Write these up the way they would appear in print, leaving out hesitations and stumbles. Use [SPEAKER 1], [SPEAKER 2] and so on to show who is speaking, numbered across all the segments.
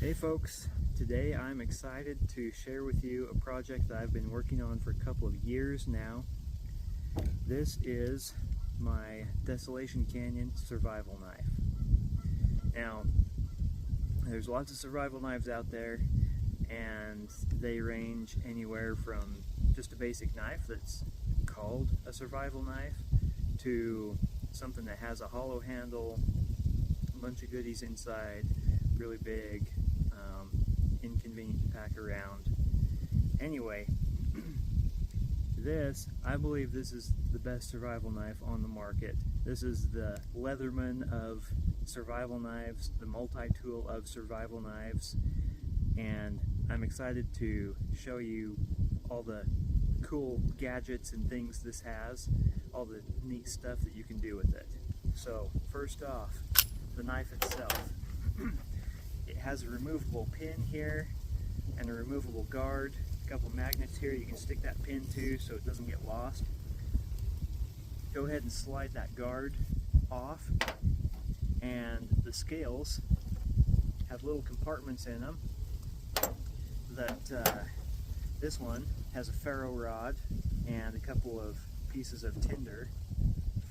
[SPEAKER 1] Hey folks, today I'm excited to share with you a project that I've been working on for a couple of years now. This is my Desolation Canyon survival knife. Now, there's lots of survival knives out there, and they range anywhere from just a basic knife that's called a survival knife to something that has a hollow handle, a bunch of goodies inside, really big, inconvenient to pack around. Anyway, I believe this is the best survival knife on the market. This is the Leatherman of survival knives, the multi-tool of survival knives, and I'm excited to show you all the cool gadgets and things this has, all the neat stuff that you can do with it. So first off, the knife itself. It has a removable pin here and a removable guard, a couple magnets here you can stick that pin to so it doesn't get lost. Go ahead and slide that guard off, and the scales have little compartments in them. This one has a ferro rod and a couple of pieces of tinder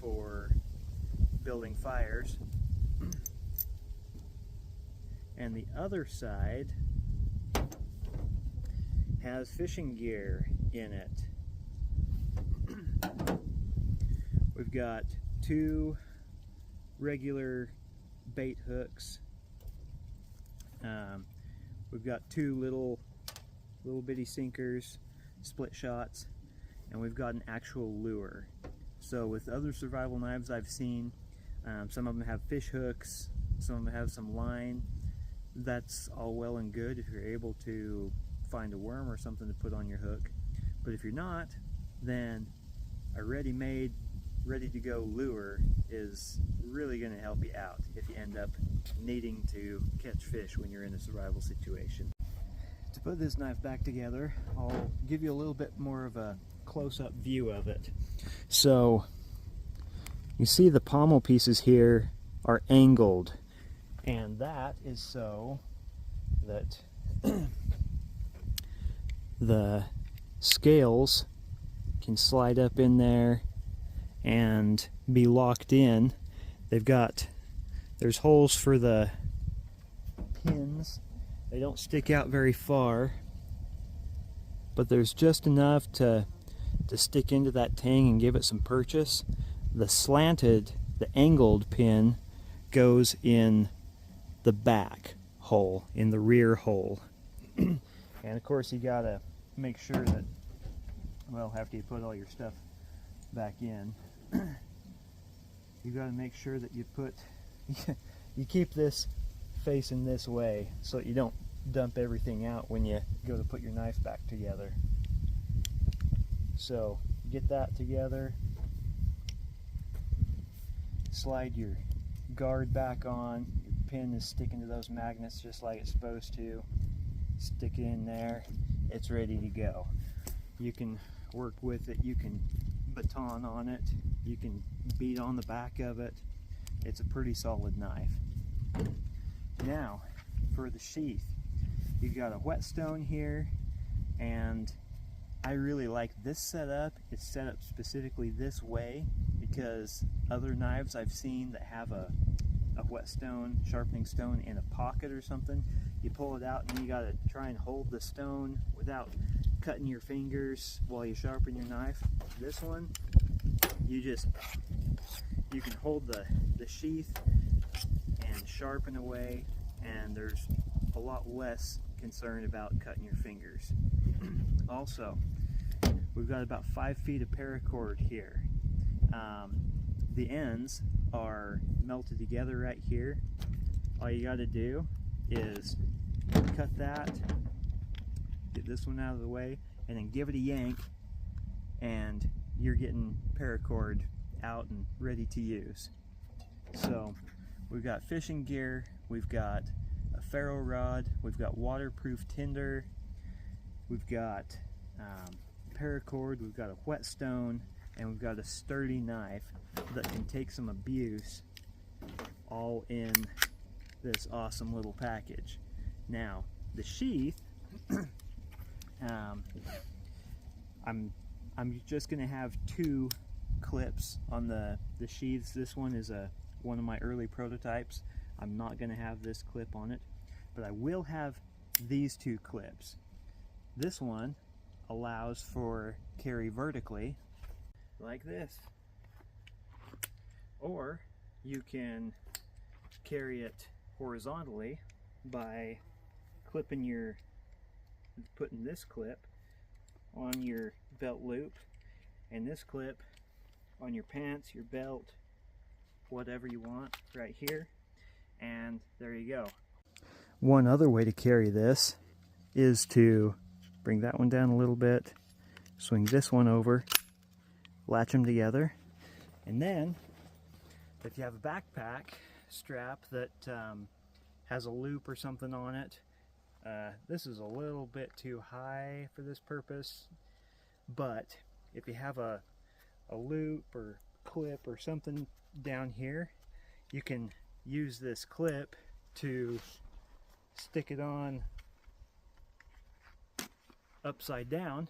[SPEAKER 1] for building fires. And the other side has fishing gear in it. We've got two regular bait hooks. We've got two little bitty sinkers, split shots, and we've got an actual lure. So with other survival knives I've seen, some of them have fish hooks, some of them have some line. That's all well and good if you're able to find a worm or something to put on your hook. But if you're not, then a ready-made, ready-to-go lure is really going to help you out if you end up needing to catch fish when you're in a survival situation. To put this knife back together, I'll give you a little bit more of a close-up view of it. So, you see the pommel pieces here are angled. And that is so that the scales can slide up in there and be locked in. There's holes for the pins. They don't stick out very far, but there's just enough to stick into that tang and give it some purchase. The angled pin goes in the back hole, in the rear hole. And of course you gotta make sure that, well, after you put all your stuff back in, you gotta make sure that you keep this facing this way so that you don't dump everything out when you go to put your knife back together. So get that together, slide your guard back on. Pin is sticking to those magnets just like it's supposed to. Stick it in there, it's ready to go. You can work with it, you can baton on it, you can beat on the back of it. It's a pretty solid knife. Now for the sheath, you've got a whetstone here, and I really like this setup. It's set up specifically this way because other knives I've seen that have a whetstone, sharpening stone in a pocket or something, you pull it out and you gotta try and hold the stone without cutting your fingers while you sharpen your knife. This one, you can hold the sheath and sharpen away, and there's a lot less concern about cutting your fingers. Also, we've got about 5 feet of paracord here. The ends are melted together right here. All you got to do is cut that, get this one out of the way, and then give it a yank, and you're getting paracord out and ready to use. So we've got fishing gear, we've got a ferro rod, we've got waterproof tinder, we've got paracord, we've got a whetstone, and we've got a sturdy knife that can take some abuse, all in this awesome little package. Now, the sheath, I'm just gonna have 2 clips on the sheaths. This one is one of my early prototypes. I'm not gonna have this clip on it, but I will have these 2 clips. This one allows for carry vertically like this, or you can carry it horizontally by putting this clip on your belt loop and this clip on your pants, your belt, whatever you want, right here, and there you go. One other way to carry this is to bring that one down a little bit, swing this one over, latch them together, and then if you have a backpack strap that has a loop or something on it, this is a little bit too high for this purpose, but if you have a loop or clip or something down here, you can use this clip to stick it on upside down,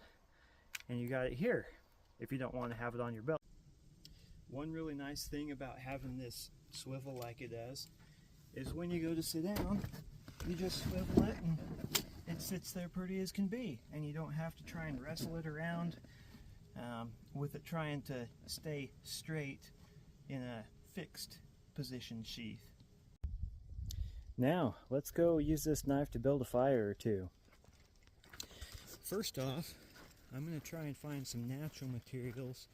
[SPEAKER 1] and you got it here if you don't want to have it on your belt. One really nice thing about having this swivel like it does is when you go to sit down, you just swivel it and it sits there pretty as can be, and you don't have to try and wrestle it around with it trying to stay straight in a fixed position sheath. Now let's go use this knife to build a fire or two. First off, I'm going to try and find some natural materials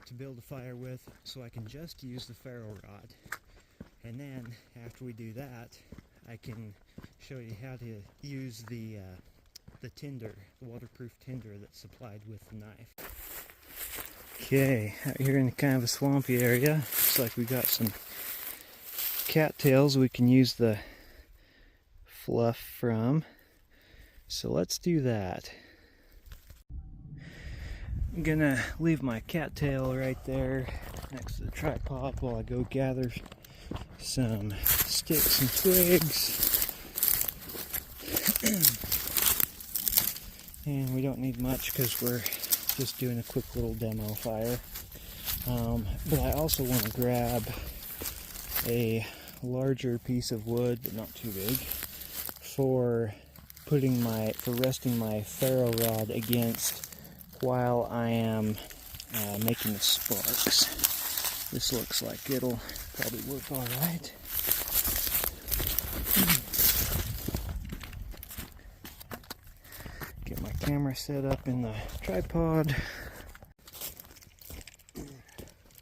[SPEAKER 1] to build a fire with so I can just use the ferro rod. And then after we do that, I can show you how to use the tinder, the waterproof tinder that's supplied with the knife. Okay, out here in kind of a swampy area, looks like we got some cattails we can use the fluff from. So let's do that. I'm gonna leave my cattail right there next to the tripod while I go gather some sticks and twigs. And we don't need much because we're just doing a quick little demo fire. But I also want to grab a larger piece of wood, but not too big, for resting my ferro rod against while I am making the sparks. This looks like it'll probably work all right. Get my camera set up in the tripod.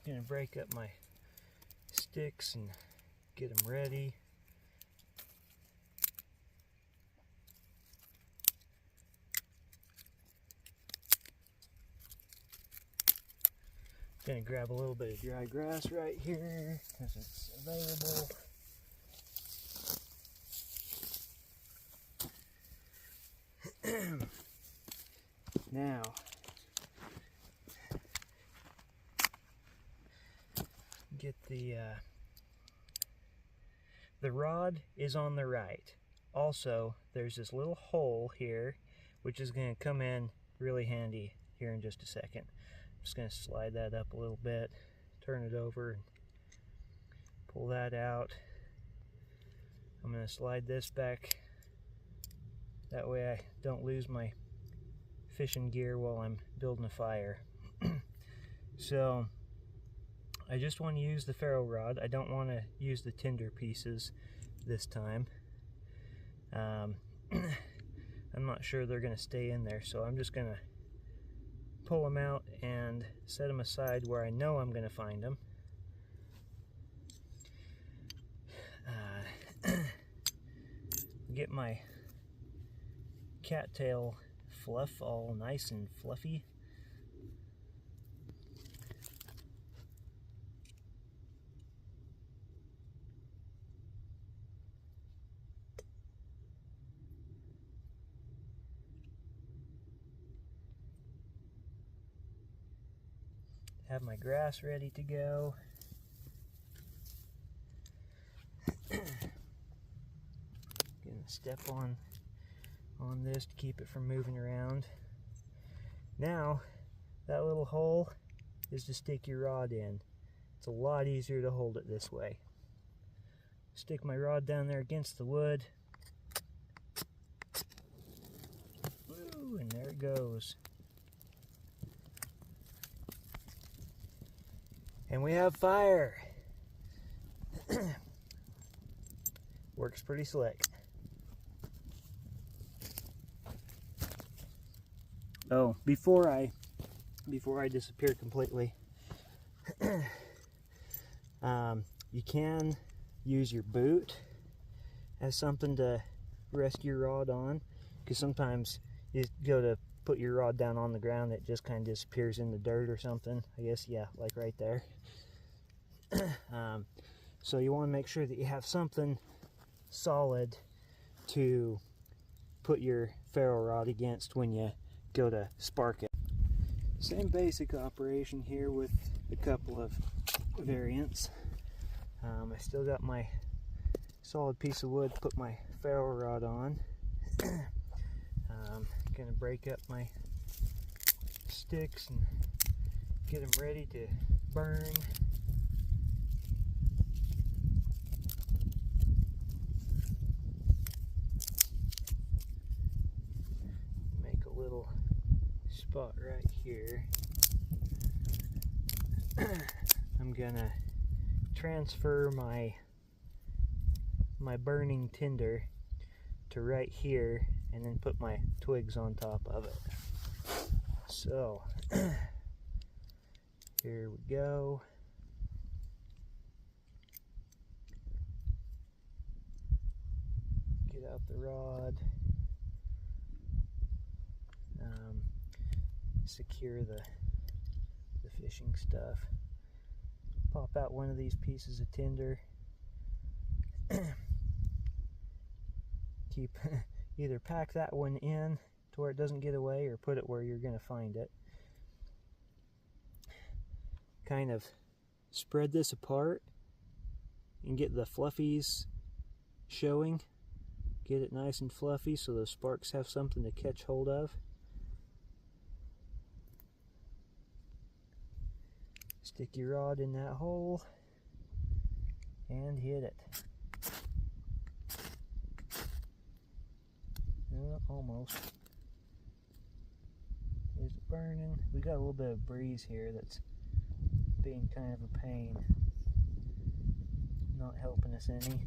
[SPEAKER 1] Gonna break up my sticks and get them ready. Gonna grab a little bit of dry grass right here because it's available. Now, get the rod is on the right. Also, there's this little hole here which is going to come in really handy here in just a second. I'm just going to slide that up a little bit, turn it over, and pull that out. I'm going to slide this back. That way I don't lose my fishing gear while I'm building a fire. So I just want to use the ferro rod. I don't want to use the tinder pieces this time. I'm not sure they're going to stay in there, so I'm just going to pull them out and set them aside where I know I'm going to find them. Get my cattail fluff all nice and fluffy. Have my grass ready to go. Gonna step on this to keep it from moving around. Now, that little hole is to stick your rod in. It's a lot easier to hold it this way. Stick my rod down there against the wood. Woo, and there it goes. And we have fire. Works pretty slick. Oh, before I disappear completely, you can use your boot as something to rest your rod on, because sometimes you go to put your rod down on the ground, it just kind of disappears in the dirt or something. I guess, yeah, like right there. So you want to make sure that you have something solid to put your ferro rod against when you go to spark it. Same basic operation here with a couple of variants. I still got my solid piece of wood to put my ferro rod on. Gonna break up my sticks and get them ready to burn. Make a little spot right here. I'm gonna transfer my burning tinder to right here and then put my twigs on top of it. So here we go. Get out the rod. Secure the fishing stuff. Pop out one of these pieces of tinder. Keep either pack that one in to where it doesn't get away, or put it where you're going to find it. Kind of spread this apart and get the fluffies showing. Get it nice and fluffy so the sparks have something to catch hold of. Stick your rod in that hole and hit it. Almost. Is it burning? We got a little bit of breeze here that's being kind of a pain. Not helping us any.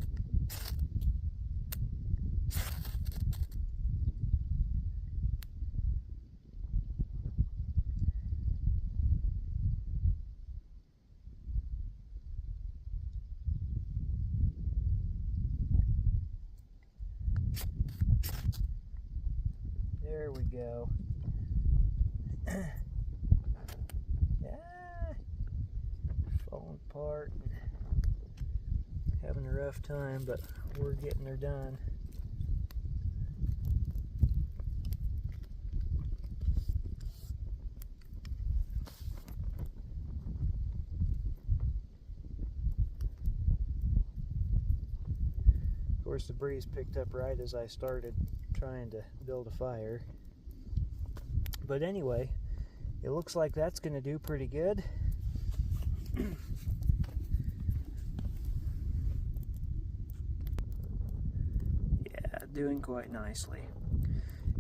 [SPEAKER 1] There we go. Yeah. Falling apart. Having a rough time, but we're getting her done. Of course, the breeze picked up right as I started trying to build a fire. But anyway, it looks like that's going to do pretty good. Yeah, doing quite nicely.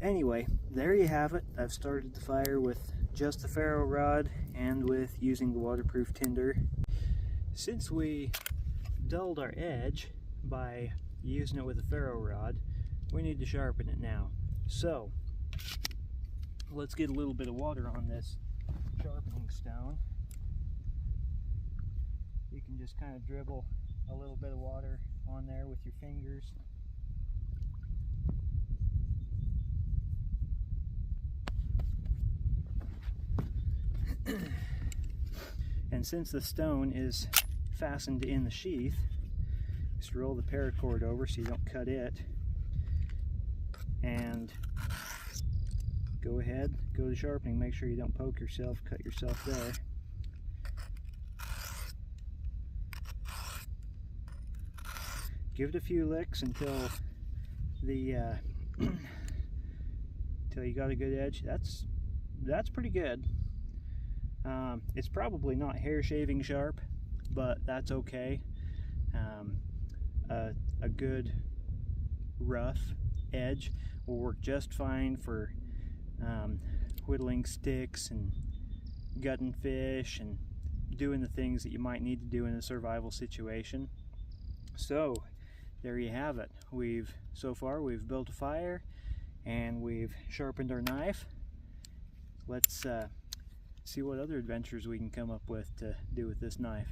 [SPEAKER 1] Anyway, there you have it. I've started the fire with just the ferro rod and with using the waterproof tinder. Since we dulled our edge by using it with a ferro rod, we need to sharpen it now. So let's get a little bit of water on this sharpening stone. You can just kind of dribble a little bit of water on there with your fingers. And since the stone is fastened in the sheath, just roll the paracord over so you don't cut it, and go ahead, go to sharpening. Make sure you don't poke yourself, cut yourself there. Give it a few licks until the till you got a good edge. That's pretty good. It's probably not hair shaving sharp, but that's okay. A good rough edge will work just fine for whittling sticks and gutting fish and doing the things that you might need to do in a survival situation. So there you have it. So far we've built a fire and we've sharpened our knife. Let's see what other adventures we can come up with to do with this knife.